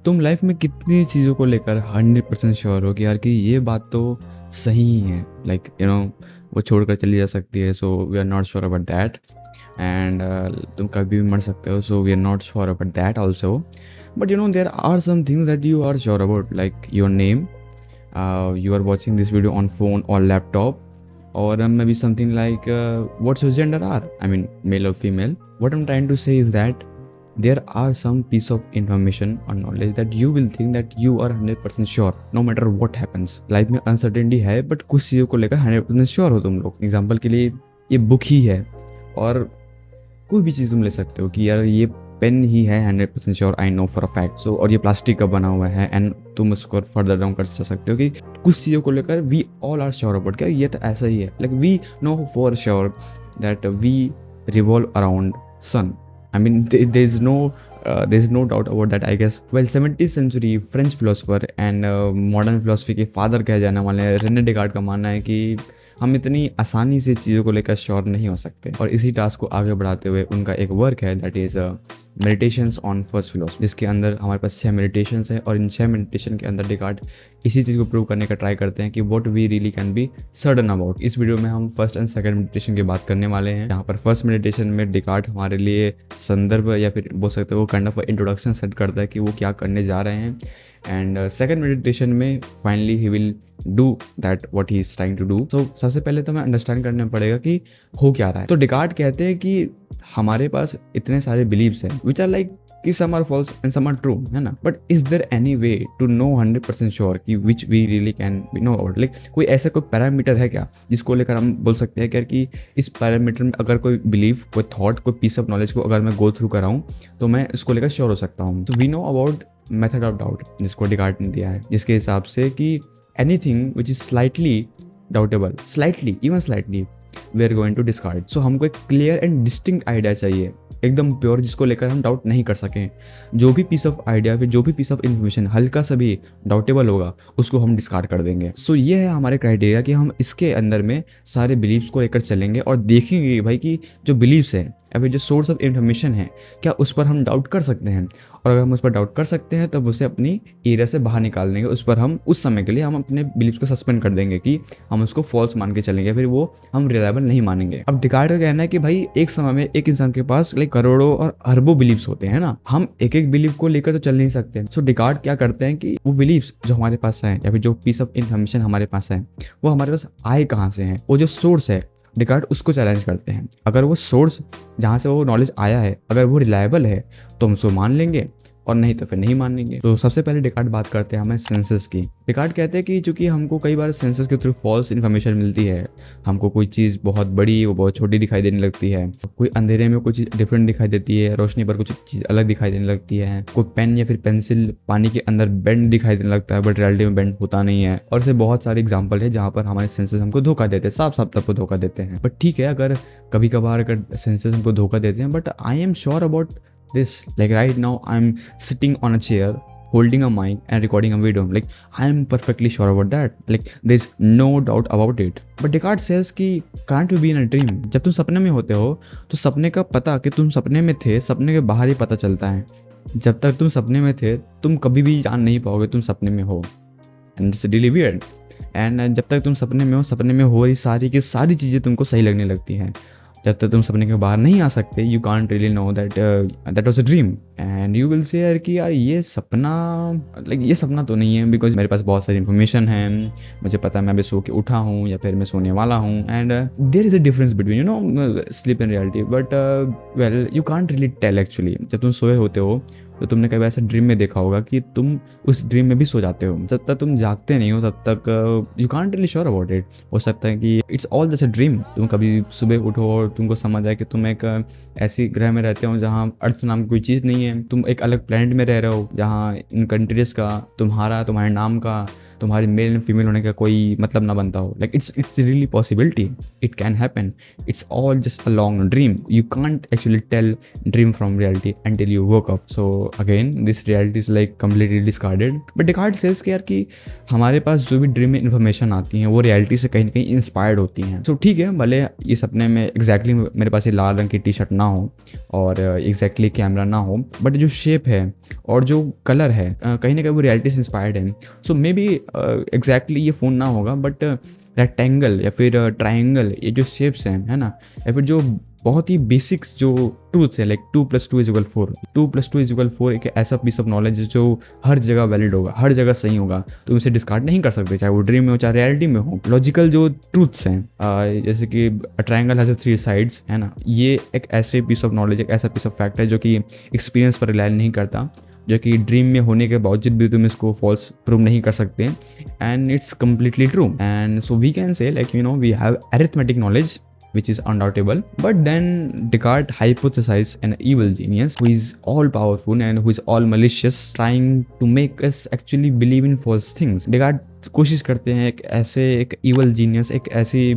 तुम लाइफ में कितनी चीज़ों को लेकर 100% श्योर हो कि यार कि ये बात तो सही ही है, लाइक वो छोड़कर चली जा सकती है, so we are not sure about that. And तुम कभी भी मर सकते हो, so we are not sure about that also. But there are some things that you are sure about, like your name, you are watching this video on phone or laptop, or maybe something like what's your gender are, I mean male or female. What I'm trying to say is that there are some piece of information or knowledge that you will think that you are 100% sure no matter what happens. Life में uncertainty है but कुछ चीज़ों को लेकर 100% sure हो तुम लोग। Example के लिए ये बुक ही है, और कोई भी चीज़ तुम ले सकते हो कि यार ये पेन ही है 100% sure, I know for a fact. So और ये प्लास्टिक का बना हुआ है, एंड तुम उसको फर्दर डाउन कर सकते हो कि कुछ चीज़ों को लेकर we all are sure about, क्या ये तो ऐसा ही है। Like we know for sure that we revolve around sun. I mean, there's no doubt about that, I guess. Well, 17th century French philosopher and modern philosophy के father कहे जाने वाले रेने डेकार्ट का मानना है कि हम इतनी आसानी से चीज़ों को लेकर श्योर नहीं हो सकते, और इसी टास्क को आगे बढ़ाते हुए उनका एक वर्क है that is meditations on first philosophy, जिसके अंदर हमारे पास 6 मेडिटेशंस हैं, और इन 6 मेडिटेशन के अंदर डेकार्ट इसी चीज़ को प्रूव करने का ट्राई करते हैं कि what we really can be certain about. इस वीडियो में हम फर्स्ट एंड सेकंड मेडिटेशन की बात करने वाले हैं, जहाँ पर फर्स्ट मेडिटेशन में डेकार्ट हमारे लिए संदर्भ या फिर बोल सकते हो काइंड ऑफ इंट्रोडक्शन सेट करता है कि वो क्या करने जा रहे हैं, एंड सेकंड मेडिटेशन में finally he will do that what he is trying to do. So सबसे पहले तो हमें अंडरस्टैंड करना पड़ेगा कि हो क्या रहा है। तो डेकार्ट कहते हैं कि हमारे पास इतने सारे बिलीव्स हैं विच आर लाइक कि some are false and some are true, है ना। But is there any way to know 100% sure कि which we really can be know about, like कोई ऐसा कोई पैरामीटर है क्या जिसको लेकर हम बोल सकते हैं कि इस पैरामीटर में अगर कोई बिलीव, कोई थॉट, कोई पीस ऑफ नॉलेज को अगर मैं गो थ्रू कराऊँ तो मैं इसको लेकर श्योर हो सकता हूँ। तो we know about method of doubt जिसको डेकार्ट ने दिया है, जिसके हिसाब से कि anything which is slightly doubtable, slightly even slightly we are going to discard. So हमको एक क्लियर एंड डिस्टिंक्ट आइडिया चाहिए, एकदम प्योर, जिसको लेकर हम डाउट नहीं कर सकें। जो भी पीस ऑफ आइडिया, फिर जो भी पीस ऑफ इन्फॉर्मेशन हल्का सा भी डाउटेबल होगा उसको हम डिस्कार्ड कर देंगे। सो ये है हमारे क्राइटेरिया कि हम इसके अंदर में सारे बिलीव्स को लेकर चलेंगे और देखेंगे भाई कि जो बिलीव्स है या फिर जो सोर्स ऑफ इन्फॉर्मेशन है क्या उस पर हम डाउट कर सकते हैं, और अगर हम उस पर डाउट कर सकते हैं तब उसे अपनी एरिया से बाहर निकाल देंगे। उस पर हम उस समय के लिए हम अपने बिलीव्स को सस्पेंड कर देंगे कि हम उसको फॉल्स मान के चलेंगे, फिर वो हम रिलायबल नहीं मानेंगे। अब डेकार्ट का कहना है कि भाई एक समय में एक इंसान के पास लाइक करोड़ों और अरबों बिलीव्स होते हैं ना, हम एक एक बिलीव को लेकर तो चल नहीं सकते। सो डेकार्ट क्या करते हैं कि वो बिलीव्स जो हमारे पास है या फिर जो पीस ऑफ इन्फॉर्मेशन हमारे पास है वो हमारे पास आए कहाँ से हैं, वो जो सोर्स है डेकार्ट उसको चैलेंज करते हैं। अगर वो सोर्स जहाँ से वो नॉलेज आया है अगर वो रिलायबल है तो हम उसको मान लेंगे, और नहीं तो फिर नहीं मानेंगे। तो सबसे पहले डेकार्ट बात करते हैं हमें सेंसेस की। डेकार्ट कहते हैं कि चूंकि हमको कई बार सेंसेस के थ्रू फॉल्स इन्फॉर्मेशन मिलती है, हमको कोई चीज़ बहुत बड़ी वो बहुत छोटी दिखाई देने लगती है, कोई अंधेरे में कोई चीज़ डिफरेंट दिखाई देती है, रोशनी पर कुछ चीज़ अलग दिखाई देने लगती है, कोई पेन या फिर पेंसिल पानी के अंदर बेंड दिखाई देने लगता है बट रियलिटी में बेंड होता नहीं है, और ऐसे बहुत सारे एग्जाम्पल है जहाँ पर हमारे सेंसेस हमको धोखा देते हैं, साफ साफ तब को धोखा देते हैं। बट ठीक है, अगर कभी कभार अगर सेंसेस हमको धोखा देते हैं, but I am sure about this, like right now I'm sitting on a chair holding a mic and recording a video, like I'm perfectly sure about that, like there's no doubt about it. But Descartes says कि can't you be in a dream? जब तुम सपने में होते हो तो सपने का पता कि तुम सपने में थे सपने के बाहर ही पता चलता है। जब तक तुम सपने में थे तुम कभी भी जान नहीं पाओगे तुम सपने में हो, and it's really weird. And जब तक तुम सपने में हो, सपने में हो रही सारी की सारी चीज़ें तुमको सही लगने लगती हैं। जब तक तुम सपने के बाहर नहीं आ सकते you can't really know that was a dream, and you will say यार कि यार ये सपना, लाइक ये सपना तो नहीं है, बिकॉज मेरे पास बहुत सारी इन्फॉर्मेशन है, मुझे पता है मैं अभी सो के उठा हूँ या फिर मैं सोने वाला हूँ, and there is a difference between sleep and reality, but well you can't really tell actually. जब तुम सोए होते हो तो तुमने कभी ऐसा ड्रीम में देखा होगा कि तुम उस ड्रीम में भी सो जाते हो, जब तक तुम जागते नहीं हो तब तक you can't really sure about it. हो सकता है कि it's all just a dream, तुम कभी सुबह उठो और तुमको समझ आए कि तुम एक ऐसी ग्रह में रहते हो जहाँ अर्थ नाम की कोई चीज़ नहीं है, तुम एक अलग प्लेनेट में रह रहे हो जहाँ इन कंट्रीज का तुम्हारे नाम का तुम्हारी मेल एंड फीमेल होने का कोई मतलब ना बनता हो। Like it's really possibility, it can happen, it's all just a long dream, you can't actually tell dream from reality until you woke up. So again this reality is like completely discarded. But Descartes says कि यार कि हमारे पास जो भी dream में information आती है वो रियलिटी से कहीं ना कहीं इंस्पायर्ड होती हैं। सो ठीक है, भले ये सपने में एग्जैक्टली मेरे पास ये लाल रंग की टी शर्ट ना हो और एग्जैक्टली कैमरा ना हो, बट जो शेप है और जो कलर है कहीं ना कहीं वो रियलिटी से इंस्पायर्ड है। सो मे बी एग्जैक्टली ये फ़ोन ना होगा, बट रेक्टेंगल या फिर ट्राइंगल, ये जो शेप्स हैं, है ना, या फिर जो बहुत ही बेसिक्स जो ट्रूथ्स है, लाइक 2+2=4, 2+2=4 एक ऐसा पीस ऑफ नॉलेज जो हर जगह वैलिड होगा, हर जगह सही होगा, तुम इसे डिस्कार्ड नहीं कर सकते, चाहे वो ड्रीम में हो चाहे रियलिटी में हो। लॉजिकल जो ट्रूथ्स हैं, जैसे कि ट्रायंगल हैज 3 साइड्स, है ना, ये एक ऐसे पीस ऑफ नॉलेज, एक ऐसा पीस ऑफ फैक्ट है जो कि एक्सपीरियंस पर रिलाई नहीं करता, जो कि ड्रीम में होने के बावजूद भी तुम इसको फॉल्स प्रूव नहीं कर सकते, and it's completely true. And so we can say like we have arithmetic knowledge which is undoubtable, but then Descartes hypothesized an evil genius who is all powerful and who is all malicious, trying to make us actually believe in false things. Descartes कोशिश करते हैं एक evil genius, एक ऐसी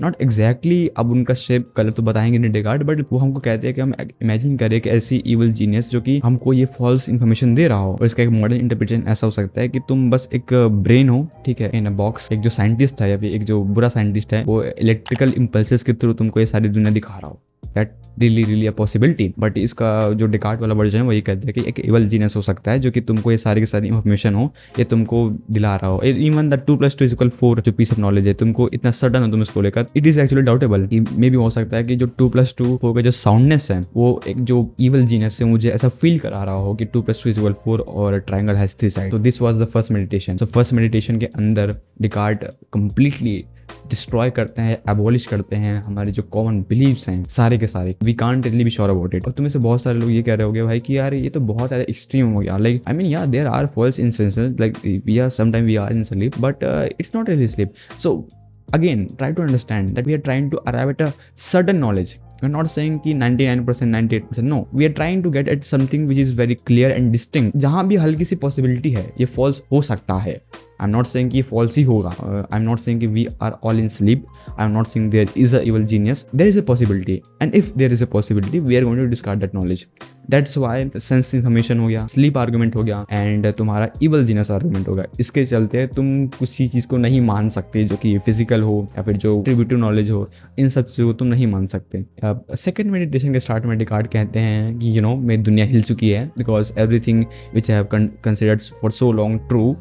not exactly, अब उनका shape colour तो बताएंगे नहीं डेकार्ट, बट वो हमको कहते हैं कि हम इमेजिन करें कि ऐसी evil genius जो कि हमको ये फॉल्स इन्फॉर्मेशन दे रहा हो, और इसका एक मॉडर्न इंटरप्रिटेशन ऐसा हो सकता है कि तुम बस एक ब्रेन हो, ठीक है, इन अ बॉक्स, एक जो साइंटिस्ट है या फिर एक जो बुरा साइंटिस्ट है वो इलेक्ट्रिकल इम्पल्सेस के थ्रू तुमको ये सारी दुनिया दिखा रहा हो। That really a possibility. But इसका जो डेकार्ट वाला वर्जन है वो ये कहते हैं कि एक एवल जीनियस हो सकता है जो कि तुमको ये सारी की सारी इन्फॉर्मेशन हो, ये तुमको दिला रहा हो। इवन द 2+2=4 जो पीस ऑफ नॉलेज है, तुमको इतना सडन हो तुम इसको लेकर, इट इज एक्चुअली डाउटेबल। मे भी हो सकता है कि जो 2+2 का जो साउंडनेस है वो एक जो इवल जीनियस है मुझे ऐसा फील करा रहा हो कि 2+2=4 और ट्रायंगल हैज 3 साइड। तो this was the first meditation. So first meditation के अंदर डेकार्ट कंप्लीटली डिस्ट्रॉय करते हैं, एबॉलिश करते हैं हमारे जो कॉमन बिलीव्स हैं सारे के सारे। We can't really be sure about it. और तुम्हें से बहुत सारे लोग ये कह रहे होंगे भाई कि यार ये तो बहुत ज़्यादा एक्सट्रीम हो गया। लाइक आई मीन यार there are false instances, like we are sometime we are in sleep, but it's not really sleep. So again try to understand that we are trying to arrive at a certain knowledge. We're not saying कि 99%, 98%, no, we are trying to get at something which is very clear and distinct, जहाँ भी हल्की सी possibility है ये false हो सकता है। I am not saying कि फॉल्स ही होगा, आई एम नॉट सेइंग कि we are all in sleep, I am not saying there is a evil genius, there is a possibility, and if there is a possibility we are going to discard that knowledge. That's why sense information हो गया, sleep argument हो गया, and तुम्हारा evil genius argument होगा। इसके चलते तुम किसी चीज़ को नहीं मान सकते जो कि फिजिकल हो या फिर जो एट्रीब्यूटिव नॉलेज हो, इन सब चीज़ों को तुम नहीं मान सकते। सेकेंड मेडिटेशन के स्टार्ट में डेकार्ट कहते हैं कि मेरी दुनिया हिल चुकी है, because everything which I have considered for so long true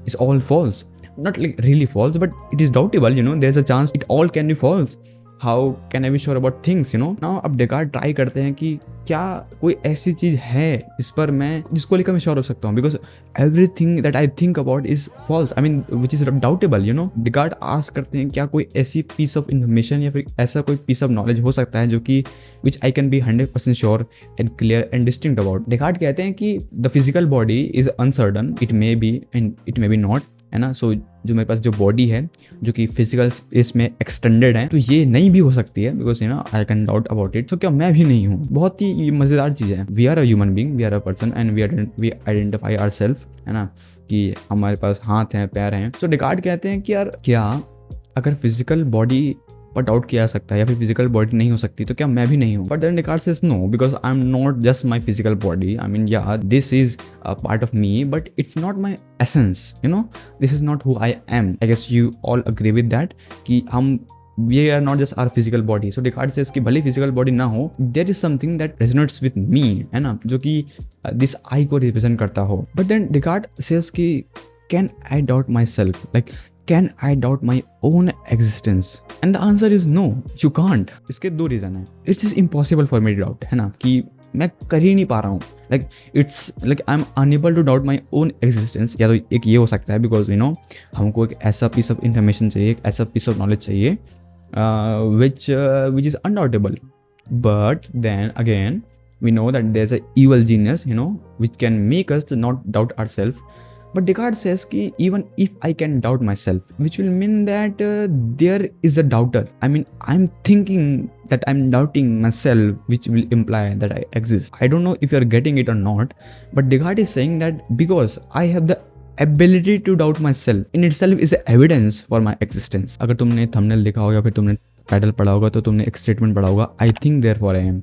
is all false. Not like really false, but it is doubtable, there's a chance it all can be false. How can I be sure about things, Now अब Descartes try करते हैं कि क्या कोई ऐसी चीज़ है इस पर मैं जिसको लेकर मैं श्योर हो सकता हूँ, because everything that I think about is false, I mean which is doubtable, Descartes ask करते हैं क्या कोई ऐसी पीस ऑफ इन्फॉर्मेशन या फिर ऐसा कोई पीस ऑफ नॉलेज हो सकता है जो कि which I can be 100% sure and clear and distinct about. Descartes कहते हैं कि the physical body is uncertain, it may be and it may be not, है ना। सो जो मेरे पास जो बॉडी है जो कि फिजिकल स्पेस में एक्सटेंडेड है, तो ये नहीं भी हो सकती है, because I can doubt about it. So क्या मैं भी नहीं हूँ? बहुत ही मज़ेदार चीज़ है। We are a human being, we are a person and we identify ourself, है ना, कि हमारे पास हाथ हैं, पैर हैं। सो डेकार्ट कहते हैं कि यार क्या अगर फिजिकल बॉडी पर डाउट किया जा सकता है या फिर फिजिकल बॉडी नहीं हो सकती, तो क्या मैं भी नहीं हूँ? But then Descartes says no, because I am not just my physical body, I mean yeah this is a part of me, but it's not my essence, this is not who I am. I guess you all agree with that कि हम we are not just our physical body. So Descartes says कि भले physical body ना हो, there is something that resonates with me, है ना, जो कि दिस आई को रिप्रेजेंट करता हो। बट देन डेकार्ट सेज कि can I doubt my self, like can I doubt my own existence? And the answer is no, you can't. इसके 2 reason हैं। It is impossible for me to doubt, है ना, कि मैं कर ही नहीं पा रहा हूँ। Like it's like I'm unable to doubt my own existence। या तो एक ये हो सकता है बिकॉज हमको एक ऐसा पीस ऑफ इंफॉर्मेशन चाहिए, एक ऐसा पीस ऑफ नॉलेज चाहिए which is undoubtable. But then again we know that there's a evil genius, which can make us to not doubt ourselves. But Descartes says कि even if I can doubt myself, which will mean that there is a doubter. I mean, I'm thinking that I'm doubting myself, which will imply that I exist. I don't know if you're getting it or not, but Descartes is saying that because I have the ability to doubt myself in itself is evidence for my existence. अगर तुमने thumbnail देखा होगा या फिर तुमने title पढ़ा होगा तो तुमने एक स्टेटमेंट पढ़ा होगा, I think therefore I am.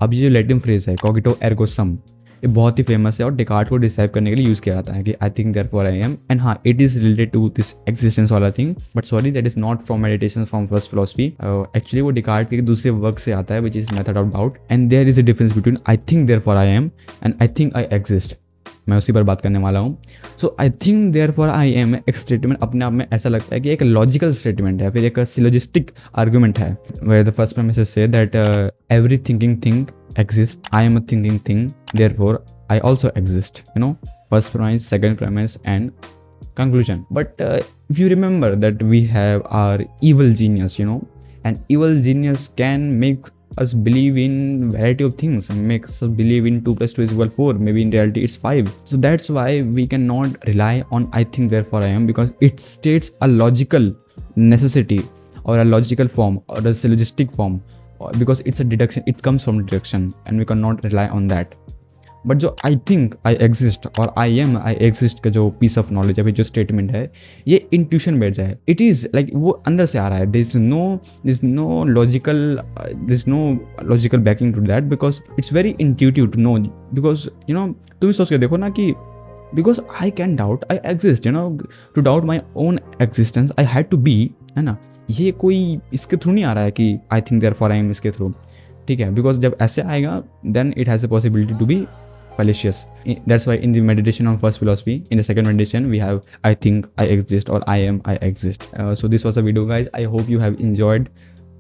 अब ये जो लैटिन फ्रेज है कॉगिटो एर्गो सम, ये बहुत ही फेमस है और डिकार्ट को डिस्क्राइब करने के लिए यूज़ किया जाता है कि I think therefore I am, and हाँ it is related to this existence वाला thing, but sorry that is not from meditation from first philosophy. Actually वो डिकार्ट के दूसरे वर्क से आता है which is method of doubt, and there is a difference between I think therefore I am and I think I exist. मैं उसी पर बात करने वाला हूँ। So I think therefore I M एक स्टेटमेंट अपने आप में ऐसा लगता है कि एक लॉजिकल स्टेटमेंट है, फिर एक सिलोजिस्टिक आर्गूमेंट है, where the first premise say that every thinking thing exist, I am a thinking thing, therefore I also exist, you know, first premise, second premise and conclusion. But if you remember that we have our evil genius, you know, and evil genius can make us believe in variety of things, makes us believe in 2 + 2 = 4, maybe in reality it's 5. So that's why we cannot rely on I think therefore I am, because it states a logical necessity or a logical form or a syllogistic form, because it's a deduction, it comes from deduction and we cannot rely on that. But जो आई think I exist और आई am I exist का जो piece of knowledge है, जो statement है, ये intuition बैठ जाए, इट इज़ लाइक वो अंदर से आ रहा है, this no logical backing to that, because it's very intuitive to know, because you know तुम सोच के देखो ना कि because I can doubt I exist, you know, to doubt my own existence I had to be, है ना, ये कोई इसके थ्रू नहीं आ रहा है कि I think therefore I am इसके थ्रू, ठीक है, बिकॉज जब ऐसे आएगा then it has a possibility to be fallacious. That's why in the meditation on first philosophy, in the second meditation we have I think I exist or I am I exist. So this was a video, guys. I hope you have enjoyed.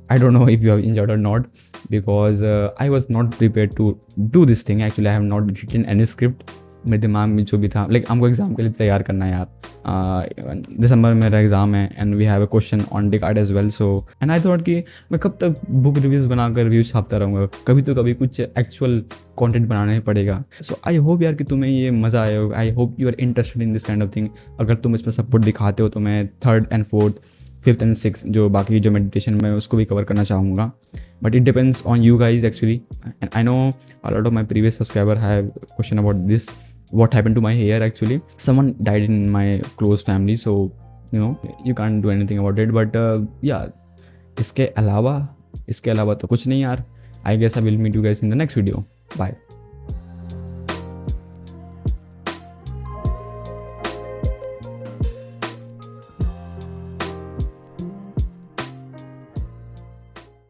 I don't know if you have enjoyed or not, because I was not prepared to do this thing. Actually I have not written any script. मेरे दिमाग में जो भी था, like हमको exam के लिए तैयार करना है यार, दिसंबर में मेरा एग्जाम है and we have a question on Descartes as well, so and I thought कि मैं कब तक बुक रिव्यूज़ बनाकर रिव्यूज छापता रहूँगा, कभी तो कभी कुछ एक्चुअल कंटेंट बनाना ही पड़ेगा। सो आई होप यार कि तुम्हें ये मज़ा आया होगा, I hope you are interested in this kind of thing. अगर तुम इसमें सपोर्ट दिखाते हो तो मैं 3rd and 4th, 5th and 6th जो बाकी जो मेडिटेशन में उसको भी कवर करना चाहूँगा, but it depends on you guys actually, and I know a lot of my previous subscriber have question about this, what happened to my hair. Actually someone died in my close family, so you know you can't do anything about it, but yeah, इसके अलावा तो कुछ नहीं यार। I guess I will meet you guys in the next video. Bye.